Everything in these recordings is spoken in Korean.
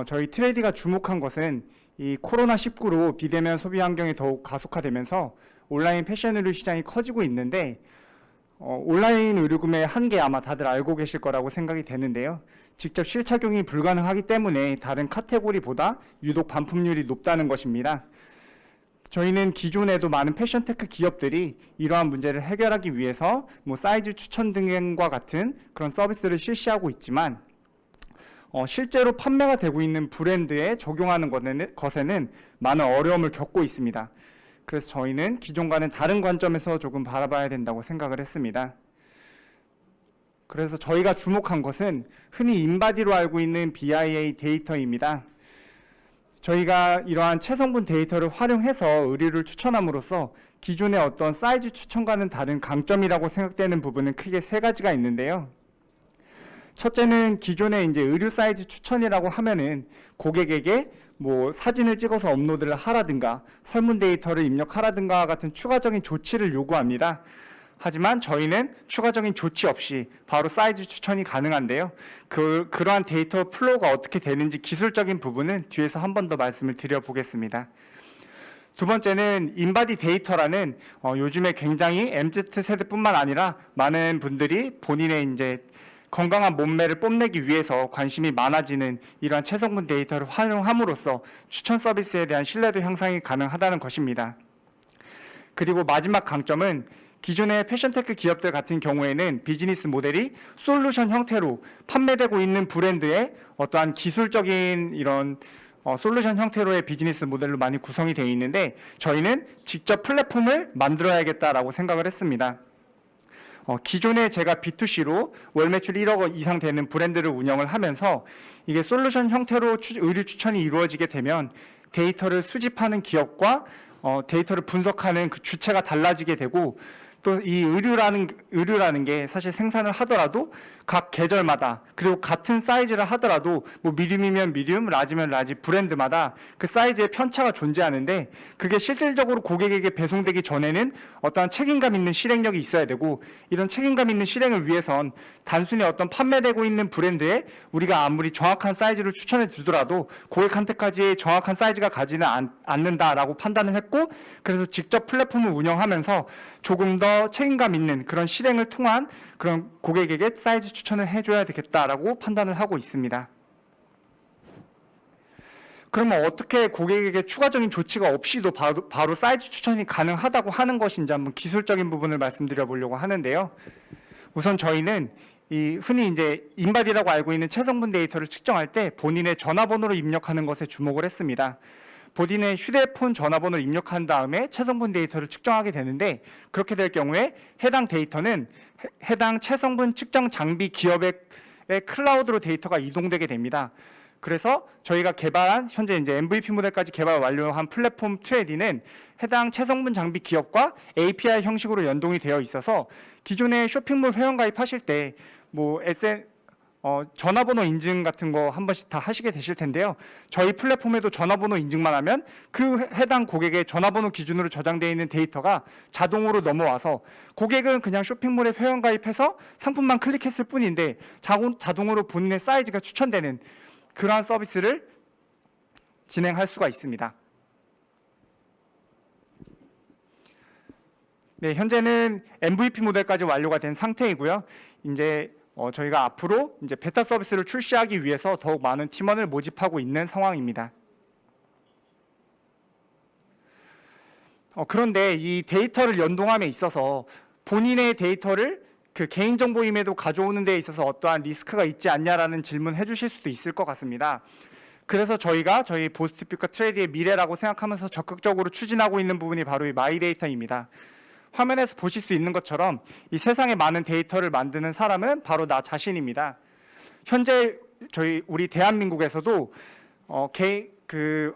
저희 트레이디가 주목한 것은 이 코로나19로 비대면 소비 환경이 더욱 가속화되면서 온라인 패션 의류 시장이 커지고 있는데 온라인 의류 구매 한계 아마 다들 알고 계실 거라고 생각이 되는데요. 직접 실착용이 불가능하기 때문에 다른 카테고리보다 유독 반품률이 높다는 것입니다. 저희는 기존에도 많은 패션테크 기업들이 이러한 문제를 해결하기 위해서 사이즈 추천 등과 같은 그런 서비스를 실시하고 있지만 실제로 판매가 되고 있는 브랜드에 적용하는 것에는 많은 어려움을 겪고 있습니다. 그래서 저희는 기존과는 다른 관점에서 조금 바라봐야 된다고 생각을 했습니다. 그래서 저희가 주목한 것은 흔히 인바디로 알고 있는 BIA 데이터입니다. 저희가 이러한 체성분 데이터를 활용해서 의류를 추천함으로써 기존의 어떤 사이즈 추천과는 다른 강점이라고 생각되는 부분은 크게 세 가지가 있는데요. 첫째는 기존의 이제 의류 사이즈 추천이라고 하면은 고객에게 사진을 찍어서 업로드를 하라든가 설문 데이터를 입력하라든가 같은 추가적인 조치를 요구합니다. 하지만 저희는 추가적인 조치 없이 바로 사이즈 추천이 가능한데요. 그러한 데이터 플로우가 어떻게 되는지 기술적인 부분은 뒤에서 한 번 더 말씀을 드려보겠습니다. 두 번째는 인바디 데이터라는 요즘에 굉장히 MZ세대뿐만 아니라 많은 분들이 본인의 이제 건강한 몸매를 뽐내기 위해서 관심이 많아지는 이러한 체성분 데이터를 활용함으로써 추천 서비스에 대한 신뢰도 향상이 가능하다는 것입니다. 그리고 마지막 강점은 기존의 패션테크 기업들 같은 경우에는 비즈니스 모델이 솔루션 형태로 판매되고 있는 브랜드의 어떠한 기술적인 이런 솔루션 형태로의 비즈니스 모델로 많이 구성이 되어 있는데 저희는 직접 플랫폼을 만들어야겠다라고 생각을 했습니다. 기존에 제가 B2C로 월 매출 1억 원 이상 되는 브랜드를 운영을 하면서 이게 솔루션 형태로 의류 추천이 이루어지게 되면 데이터를 수집하는 기업과 데이터를 분석하는 그 주체가 달라지게 되고 또 이 의류라는 게 사실 생산을 하더라도 각 계절마다 그리고 같은 사이즈를 하더라도 미디움이면 미디움, 라지면 라지 브랜드마다 그 사이즈의 편차가 존재하는데 그게 실질적으로 고객에게 배송되기 전에는 어떠한 책임감 있는 실행력이 있어야 되고 이런 책임감 있는 실행을 위해선 단순히 어떤 판매되고 있는 브랜드에 우리가 아무리 정확한 사이즈를 추천해 주더라도 고객한테까지 정확한 사이즈가 가지는 않는다라고 판단을 했고 그래서 직접 플랫폼을 운영하면서 조금 더 책임감 있는 그런 실행을 통한 그런 고객에게 사이즈 추천을 해줘야 되겠다라고 판단을 하고 있습니다. 그러면 어떻게 고객에게 추가적인 조치가 없이도 바로 사이즈 추천이 가능하다고 하는 것인지 한번 기술적인 부분을 말씀드려 보려고 하는데요. 우선 저희는 흔히 이제 인바디라고 알고 있는 체성분 데이터를 측정할 때 본인의 전화번호를 입력하는 것에 주목을 했습니다. 본인의 휴대폰 전화번호를 입력한 다음에 체성분 데이터를 측정하게 되는데 그렇게 될 경우에 해당 데이터는 해당 체성분 측정 장비 기업의 클라우드로 데이터가 이동되게 됩니다. 그래서 저희가 개발한 현재 이제 MVP 모델까지 개발 완료한 플랫폼 트레디는 해당 체성분 장비 기업과 API 형식으로 연동이 되어 있어서 기존의 쇼핑몰 회원 가입하실 때 전화번호 인증 같은 거 한 번씩 다 하시게 되실 텐데요. 저희 플랫폼에도 전화번호 인증만 하면 그 해당 고객의 전화번호 기준으로 저장되어 있는 데이터가 자동으로 넘어와서 고객은 그냥 쇼핑몰에 회원 가입해서 상품만 클릭했을 뿐인데 자동으로 본인의 사이즈가 추천되는 그러한 서비스를 진행할 수가 있습니다. 네, 현재는 MVP 모델까지 완료가 된 상태이고요. 이제 저희가 앞으로 이제 베타 서비스를 출시하기 위해서 더욱 많은 팀원을 모집하고 있는 상황입니다. 그런데 이 데이터를 연동함에 있어서 본인의 데이터를 그 개인정보임에도 가져오는 데 있어서 어떠한 리스크가 있지 않냐라는 질문 해주실 수도 있을 것 같습니다. 그래서 저희 보스트핏과 트레이디의 미래라고 생각하면서 적극적으로 추진하고 있는 부분이 바로 이 마이데이터입니다. 화면에서 보실 수 있는 것처럼 이 세상에 많은 데이터를 만드는 사람은 바로 나 자신입니다. 현재 우리 대한민국에서도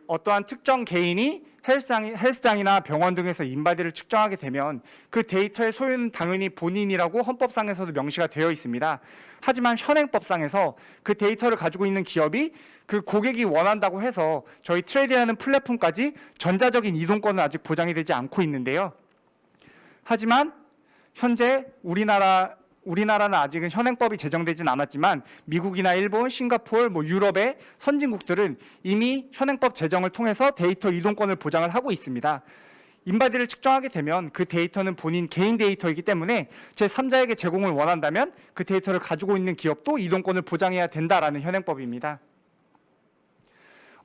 어떠한 특정 개인이 헬스장이나 병원 등에서 인바디를 측정하게 되면 그 데이터의 소유는 당연히 본인이라고 헌법상에서도 명시가 되어 있습니다. 하지만 현행법상에서 그 데이터를 가지고 있는 기업이 그 고객이 원한다고 해서 저희 트레이디라는 플랫폼까지 전자적인 이동권은 아직 보장이 되지 않고 있는데요. 하지만 현재 우리나라 우리나라는 아직은 현행법이 제정되진 않았지만 미국이나 일본, 싱가포르, 유럽의 선진국들은 이미 현행법 제정을 통해서 데이터 이동권을 보장을 하고 있습니다. 인바디를 측정하게 되면 그 데이터는 본인 개인 데이터이기 때문에 제3자에게 제공을 원한다면 그 데이터를 가지고 있는 기업도 이동권을 보장해야 된다라는 현행법입니다.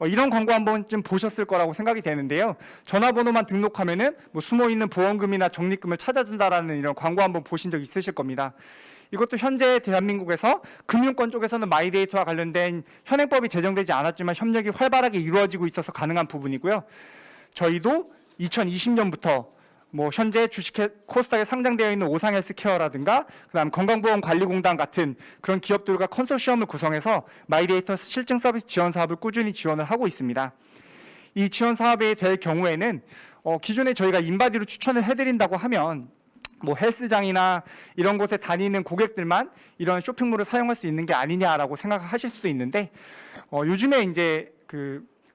이런 광고 한 번쯤 보셨을 거라고 생각이 되는데요. 전화번호만 등록하면은 숨어있는 보험금이나 적립금을 찾아준다라는 이런 광고 한번 보신 적 있으실 겁니다. 이것도 현재 대한민국에서 금융권 쪽에서는 마이데이터와 관련된 현행법이 제정되지 않았지만 협력이 활발하게 이루어지고 있어서 가능한 부분이고요. 저희도 2020년부터 현재 코스닥에 상장되어 있는 오상헬스케어라든가 그다음 건강보험관리공단 같은 그런 기업들과 컨소시엄을 구성해서 마이데이터 실증 서비스 지원 사업을 꾸준히 지원을 하고 있습니다. 이 지원 사업이 될 경우에는 기존에 저희가 인바디로 추천을 해드린다고 하면 헬스장이나 이런 곳에 다니는 고객들만 이런 쇼핑몰을 사용할 수 있는 게 아니냐라고 생각하실 수도 있는데 요즘에 이제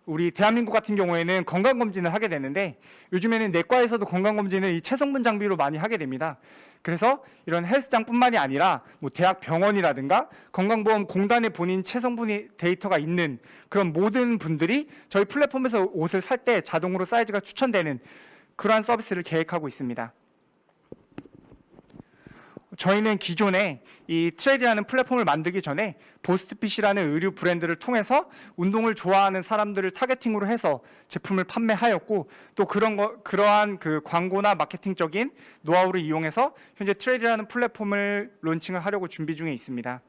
우리 대한민국 같은 경우에는 건강검진을 하게 되는데 요즘에는 내과에서도 건강검진을 이 체성분 장비로 많이 하게 됩니다. 그래서 이런 헬스장뿐만이 아니라 대학 병원이라든가 건강보험공단에 본인 체성분이 데이터가 있는 그런 모든 분들이 저희 플랫폼에서 옷을 살 때 자동으로 사이즈가 추천되는 그러한 서비스를 계획하고 있습니다. 저희는 기존에 이 트레이드라는 플랫폼을 만들기 전에 보스트핏이라는 의류 브랜드를 통해서 운동을 좋아하는 사람들을 타겟팅으로 해서 제품을 판매하였고 또 그러한 광고나 마케팅적인 노하우를 이용해서 현재 트레이드라는 플랫폼을 론칭을 하려고 준비 중에 있습니다.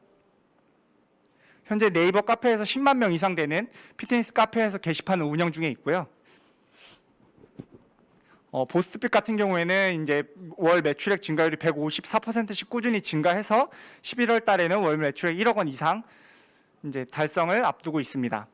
현재 네이버 카페에서 10만 명 이상 되는 피트니스 카페에서 게시판을 운영 중에 있고요. 보스트핏 같은 경우에는 이제 월 매출액 증가율이 154%씩 꾸준히 증가해서 11월 달에는 월 매출액 1억 원 이상 이제 달성을 앞두고 있습니다.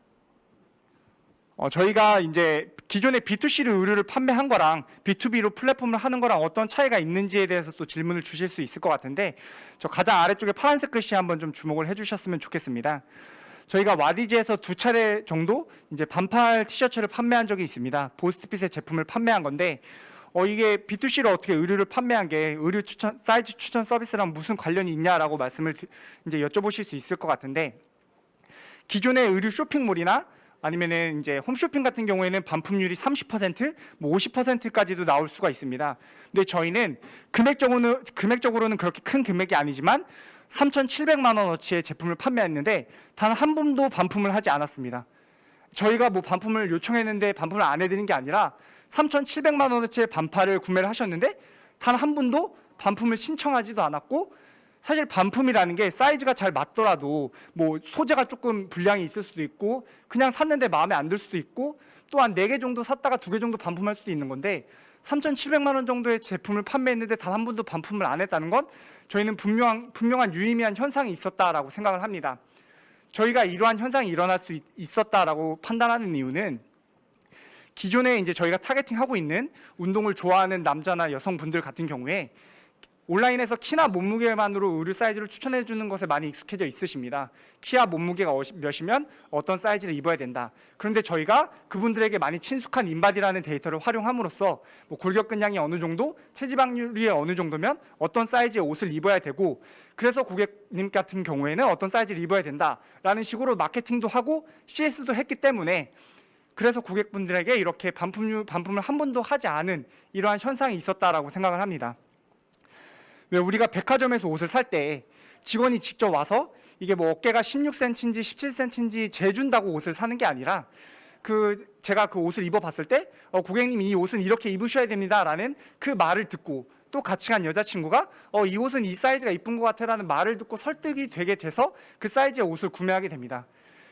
저희가 이제 기존에 B2C로 의류를 판매한 거랑 B2B로 플랫폼을 하는 거랑 어떤 차이가 있는지에 대해서 또 질문을 주실 수 있을 것 같은데 저 가장 아래쪽에 파란색 글씨 한번 좀 주목을 해주셨으면 좋겠습니다. 저희가 와디즈에서 2차례 정도 이제 반팔 티셔츠를 판매한 적이 있습니다. 보스트핏의 제품을 판매한 건데 이게 B2C로 어떻게 의류를 판매한 게 의류 추천, 사이즈 추천 서비스랑 무슨 관련이 있냐라고 말씀을 이제 여쭤보실 수 있을 것 같은데 기존의 의류 쇼핑몰이나 아니면은 이제 홈쇼핑 같은 경우에는 반품률이 30%, 50%까지도 나올 수가 있습니다. 근데 저희는 금액적으로는 그렇게 큰 금액이 아니지만 3,700만 원어치의 제품을 판매했는데 단 한 번도 반품을 하지 않았습니다. 저희가 반품을 요청했는데 반품을 안 해드린 게 아니라 3,700만 원어치의 반팔을 구매를 하셨는데 단 한 번도 반품을 신청하지도 않았고 사실 반품이라는 게 사이즈가 잘 맞더라도 소재가 조금 불량이 있을 수도 있고 그냥 샀는데 마음에 안 들 수도 있고 또한 4개 정도 샀다가 2개 정도 반품할 수도 있는 건데 3,700만 원 정도의 제품을 판매했는데 단 한 번도 반품을 안 했다는 건 저희는 분명한 유의미한 현상이 있었다라고 생각을 합니다. 저희가 이러한 현상이 일어날 수 있었다라고 판단하는 이유는 기존에 이제 저희가 타겟팅하고 있는 운동을 좋아하는 남자나 여성분들 같은 경우에 온라인에서 키나 몸무게만으로 의류 사이즈를 추천해 주는 것에 많이 익숙해져 있으십니다. 키와 몸무게가 몇이면 어떤 사이즈를 입어야 된다. 그런데 저희가 그분들에게 많이 친숙한 인바디라는 데이터를 활용함으로써 골격근량이 어느 정도, 체지방률이 어느 정도면 어떤 사이즈의 옷을 입어야 되고 그래서 고객님 같은 경우에는 어떤 사이즈를 입어야 된다라는 식으로 마케팅도 하고 CS도 했기 때문에 그래서 고객분들에게 이렇게 반품을 한 번도 하지 않은 이러한 현상이 있었다라고 생각을 합니다. 왜 우리가 백화점에서 옷을 살 때 직원이 직접 와서 이게 어깨가 16cm인지 17cm인지 재준다고 옷을 사는 게 아니라 제가 그 옷을 입어봤을 때 고객님 이 옷은 이렇게 입으셔야 됩니다라는 그 말을 듣고 또 같이 간 여자친구가 이 옷은 이 사이즈가 이쁜 것 같아라는 말을 듣고 설득이 되게 돼서 그 사이즈의 옷을 구매하게 됩니다.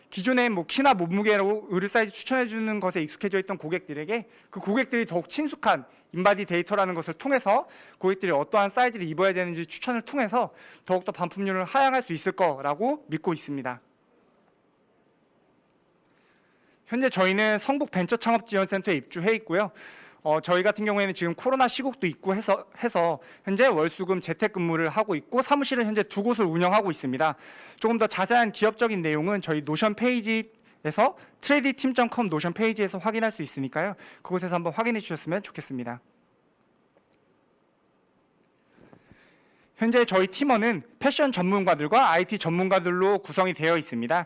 기존에 키나 몸무게로 의류 사이즈 추천해 주는 것에 익숙해져 있던 고객들에게 그 고객들이 더욱 친숙한 인바디 데이터라는 것을 통해서 고객들이 어떠한 사이즈를 입어야 되는지 추천을 통해서 더욱더 반품률을 하향할 수 있을 거라고 믿고 있습니다. 현재 저희는 성북 벤처창업지원센터에 입주해 있고요. 저희 같은 경우에는 지금 코로나 시국도 있고 해서 현재 월수금 재택근무를 하고 있고 사무실은 현재 2곳을 운영하고 있습니다. 조금 더 자세한 기업적인 내용은 저희 노션 페이지에서 트레이디팀.com 노션 페이지에서 확인할 수 있으니까요. 그곳에서 한번 확인해 주셨으면 좋겠습니다. 현재 저희 팀원은 패션 전문가들과 IT 전문가들로 구성이 되어 있습니다.